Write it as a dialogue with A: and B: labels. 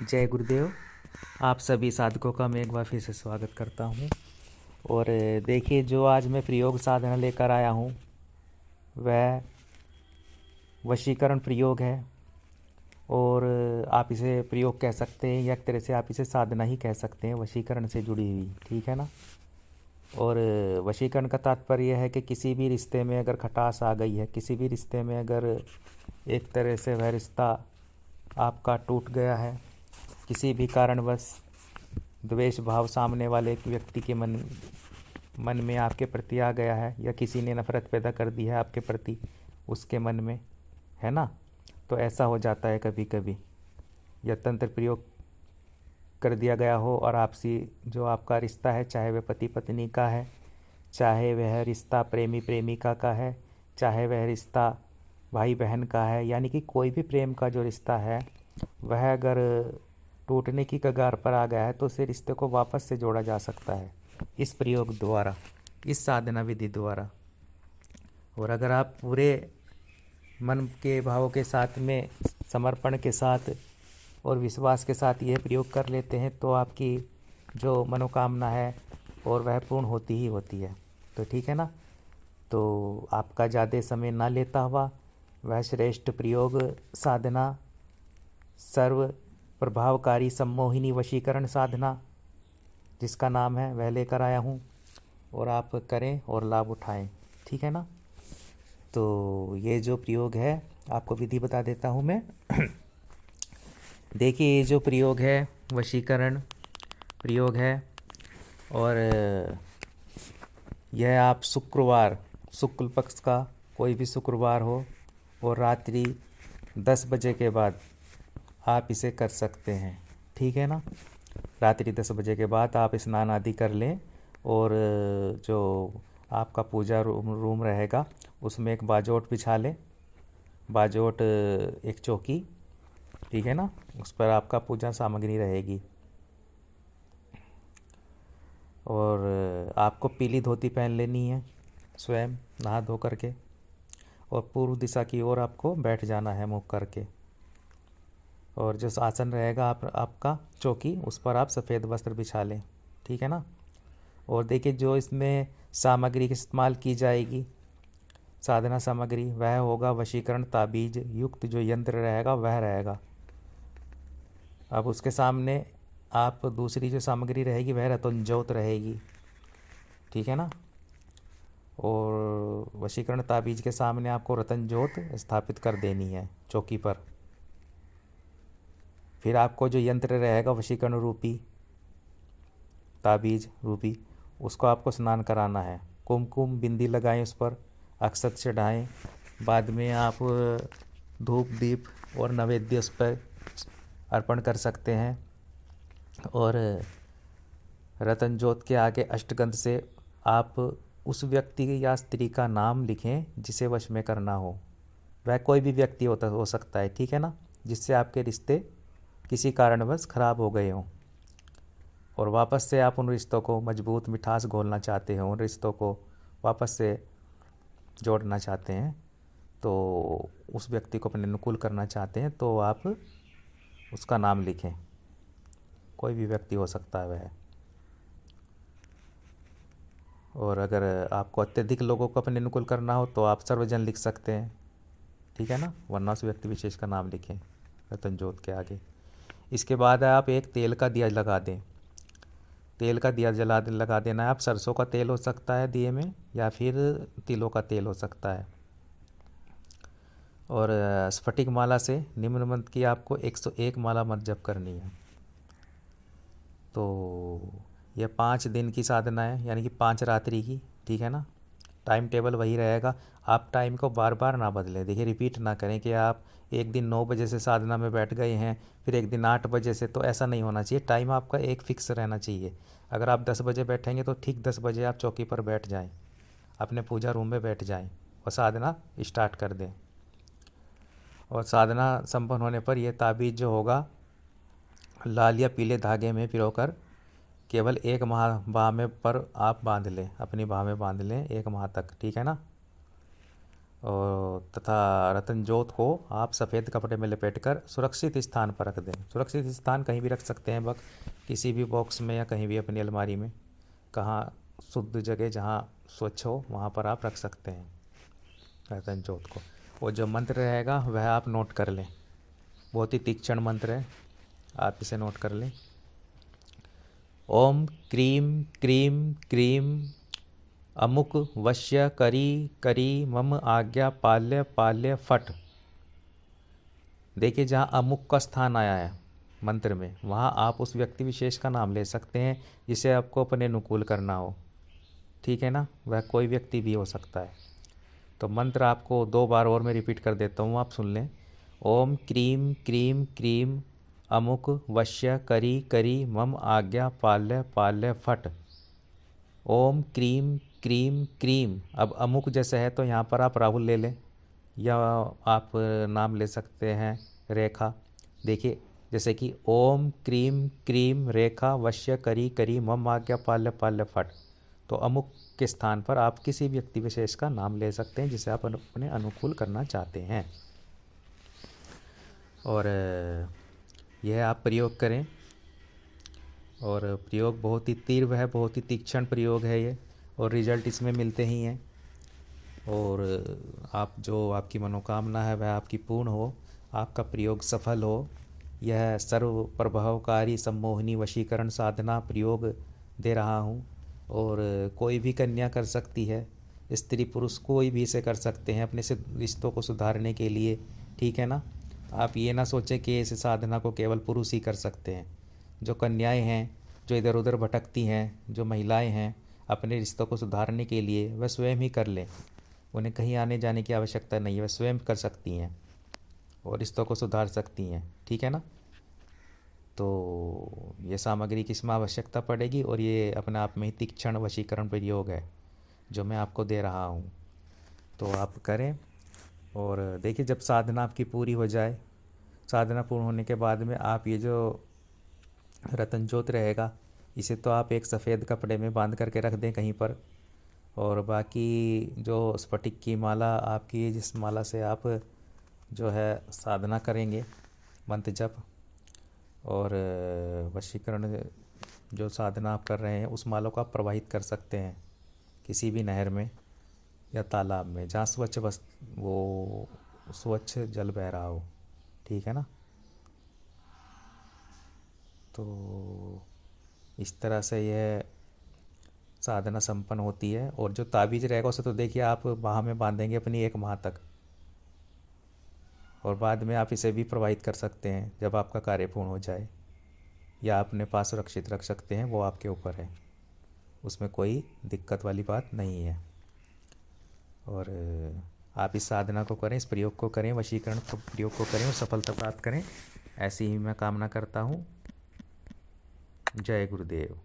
A: जय गुरुदेव। आप सभी साधकों का मैं एक बार फिर से स्वागत करता हूँ। और देखिए, जो आज मैं प्रयोग साधना लेकर आया हूँ वह वशीकरण प्रयोग है। और आप इसे प्रयोग कह सकते हैं या एक तरह से आप इसे साधना ही कह सकते हैं, वशीकरण से जुड़ी हुई, ठीक है ना। और वशीकरण का तात्पर्य यह है कि किसी भी रिश्ते में अगर खटास आ गई है, किसी भी रिश्ते में अगर एक तरह से वह रिश्ता आपका टूट गया है, किसी भी कारणवश द्वेष भाव सामने वाले व्यक्ति के मन में आपके प्रति आ गया है, या किसी ने नफरत पैदा कर दी है आपके प्रति उसके मन में, है ना। तो ऐसा हो जाता है कभी कभी, या तंत्र प्रयोग कर दिया गया हो और आपसी जो आपका रिश्ता है, चाहे वह पति पत्नी का है, चाहे वह रिश्ता प्रेमी प्रेमिका का है, चाहे वह रिश्ता भाई बहन का है, यानी कि कोई भी प्रेम का जो रिश्ता है वह अगर टूटने की कगार पर आ गया है तो उसे रिश्ते को वापस से जोड़ा जा सकता है इस प्रयोग द्वारा, इस साधना विधि द्वारा। और अगर आप पूरे मन के भावों के साथ में, समर्पण के साथ और विश्वास के साथ यह प्रयोग कर लेते हैं तो आपकी जो मनोकामना है और वह पूर्ण होती ही होती है। तो ठीक है ना। तो आपका ज़्यादा समय ना लेता हुआ वह श्रेष्ठ प्रयोग साधना, सर्व प्रभावकारी सम्मोहिनी वशीकरण साधना जिसका नाम है, वह लेकर आया हूँ और आप करें और लाभ उठाएं, ठीक है ना। तो ये जो प्रयोग है आपको विधि बता देता हूँ मैं। देखिए, ये जो प्रयोग है वशीकरण प्रयोग है, और यह आप शुक्रवार, शुक्ल पक्ष का कोई भी शुक्रवार हो और रात्रि 10 बजे के बाद आप इसे कर सकते हैं, ठीक है ना। रात्रि 10 बजे के बाद आप स्नान आदि कर लें और जो आपका पूजा रूम रहेगा उसमें एक बाजोट बिछा लें, बाजोट एक चौकी, ठीक है ना, उस पर आपका पूजा सामग्री रहेगी। और आपको पीली धोती पहन लेनी है, स्वयं नहा धो करके, और पूर्व दिशा की ओर आपको बैठ जाना है मुँह करके। और जो आसन रहेगा आपका चौकी, उस पर आप सफ़ेद वस्त्र बिछा लें, ठीक है ना। और देखिए, जो इसमें सामग्री की इस्तेमाल की जाएगी, साधना सामग्री, वह होगा वशीकरण ताबीज युक्त जो यंत्र रहेगा वह रहेगा। अब उसके सामने आप दूसरी जो सामग्री रहेगी वह रतन ज्योत रहेगी, ठीक है ना। और वशीकरण ताबीज के सामने आपको रतन ज्योत स्थापित कर देनी है चौकी पर। फिर आपको जो यंत्र रहेगा वशीकरण रूपी, ताबीज रूपी, उसको आपको स्नान कराना है। कुमकुम बिंदी लगाएं, उस पर अक्षत चढ़ाएं, बाद में आप धूप दीप और नैवेद्य उस पर अर्पण कर सकते हैं। और रतन ज्योत के आगे अष्टगंध से आप उस व्यक्ति या स्त्री का नाम लिखें जिसे वश में करना हो। वह कोई भी व्यक्ति हो सकता है, ठीक है ना, जिससे आपके रिश्ते किसी कारणवश खराब हो गए हों और वापस से आप उन रिश्तों को मजबूत मिठास घोलना चाहते हो, उन रिश्तों को वापस से जोड़ना चाहते हैं, तो उस व्यक्ति को अपने अनुकूल करना चाहते हैं, तो आप उसका नाम लिखें। कोई भी व्यक्ति हो सकता है वह। और अगर आपको अत्यधिक लोगों को अपने अनुकूल करना हो तो आप सर्वजन लिख सकते हैं, ठीक है ना, वरना उस व्यक्ति विशेष का नाम लिखें रतन ज्योत के आगे। इसके बाद आप एक तेल का दिया लगा दें, तेल का दिया लगा देना है। आप सरसों का तेल हो सकता है दिए में, या फिर तिलों का तेल हो सकता है। और स्फटिक माला से निम्न मंत्र की आपको 101 माला मत जप करनी है। तो यह 5 दिन की साधना है, यानी कि 5 रात्रि की, ठीक है ना। टाइम टेबल वही रहेगा, आप टाइम को बार बार ना बदलें। देखिए, रिपीट ना करें कि आप एक दिन 9 बजे से साधना में बैठ गए हैं, फिर एक दिन 8 बजे से, तो ऐसा नहीं होना चाहिए। टाइम आपका एक फिक्स रहना चाहिए। अगर आप 10 बजे बैठेंगे तो ठीक 10 बजे आप चौकी पर बैठ जाएं, अपने पूजा रूम में बैठ जाएं और साधना स्टार्ट कर दें। और साधना संपन्न होने पर यह ताबीज़ जो होगा लाल या पीले धागे में पिरोकर केवल 1 माह बाह में पर आप बांध लें, अपनी बाह में बांध लें 1 माह तक, ठीक है ना। और तथा रतन ज्योत को आप सफ़ेद कपड़े में लपेटकर सुरक्षित स्थान पर रख दें। सुरक्षित स्थान कहीं भी रख सकते हैं, किसी भी बॉक्स में या कहीं भी अपनी अलमारी में, कहाँ शुद्ध जगह जहाँ स्वच्छ हो वहाँ पर आप रख सकते हैं रतन ज्योत को। और जो मंत्र रहेगा वह आप नोट कर लें, बहुत ही तीक्ष्ण मंत्र है, आप इसे नोट कर लें। ओम क्रीम क्रीम क्रीम अमुक वश्य करी करी मम आज्ञा पाल्य पाल्य फट। देखिए जहाँ अमुक का स्थान आया है मंत्र में, वहाँ आप उस व्यक्ति विशेष का नाम ले सकते हैं जिसे आपको अपने अनुकूल करना हो, ठीक है ना। वह कोई व्यक्ति भी हो सकता है। तो मंत्र आपको 2 बार और मैं रिपीट कर देता हूँ, आप सुन लें। ओम क्रीम क्रीम क्रीम अमुक वश्य करी करी मम आज्ञा पाल्य पाल्य फट। ओम क्रीम क्रीम क्रीम। अब अमुक जैसे है तो यहाँ पर आप राहुल ले लें, या आप नाम ले सकते हैं रेखा। देखिए जैसे कि ओम क्रीम क्रीम रेखा वश्य करी करी मम आज्ञा पाल्य पाल्य फट। तो अमुक के स्थान पर आप किसी व्यक्ति विशेष का नाम ले सकते हैं जिसे आप अपने अनुकूल करना चाहते हैं, और यह आप प्रयोग करें। और प्रयोग बहुत ही तीव्र है, बहुत ही तीक्ष्ण प्रयोग है ये, और रिजल्ट इसमें मिलते ही हैं। और आप जो आपकी मनोकामना है वह आपकी पूर्ण हो, आपका प्रयोग सफल हो। यह सर्व प्रभावकारी सम्मोहिनी वशीकरण साधना प्रयोग दे रहा हूँ, और कोई भी कन्या कर सकती है, स्त्री पुरुष कोई भी इसे कर सकते हैं अपने से रिश्तों को सुधारने के लिए, ठीक है ना। आप ये ना सोचें कि इस साधना को केवल पुरुष ही कर सकते हैं। जो कन्याएं हैं, जो इधर उधर भटकती हैं, जो महिलाएं हैं, अपने रिश्तों को सुधारने के लिए वह स्वयं ही कर लें, उन्हें कहीं आने जाने की आवश्यकता नहीं है, वह स्वयं कर सकती हैं और रिश्तों को सुधार सकती हैं, ठीक है ना। तो ये सामग्री की इसमें आवश्यकता पड़ेगी, और ये अपने आप में ही तीक्ष्ण वशीकरण प्रयोग है जो मैं आपको दे रहा हूँ। तो आप करें, और देखिए जब साधना आपकी पूरी हो जाए, साधना पूर्ण होने के बाद में आप ये जो रतन ज्योत रहेगा, इसे तो आप एक सफ़ेद कपड़े में बांध करके रख दें कहीं पर। और बाकी जो स्फटिक की माला आपकी, जिस माला से आप जो है साधना करेंगे मंत्र जप और वशीकरण जो साधना आप कर रहे हैं, उस माला को आप प्रवाहित कर सकते हैं किसी भी नहर में या तालाब में जहाँ स्वच्छ वो स्वच्छ जल बह रहा हो, ठीक है ना। तो इस तरह से यह साधना संपन्न होती है। और जो ताबीज़ रहेगा उसे तो देखिए आप बाह में बांधेंगे अपनी 1 माह तक, और बाद में आप इसे भी प्रवाहित कर सकते हैं जब आपका कार्य पूर्ण हो जाए, या अपने पास सुरक्षित रख सकते हैं, वो आपके ऊपर है, उसमें कोई दिक्कत वाली बात नहीं है। और आप इस साधना को करें, इस प्रयोग को करें, वशीकरण प्रयोग को करें और सफलता प्राप्त करें, ऐसी ही मैं कामना करता हूँ। जय गुरुदेव।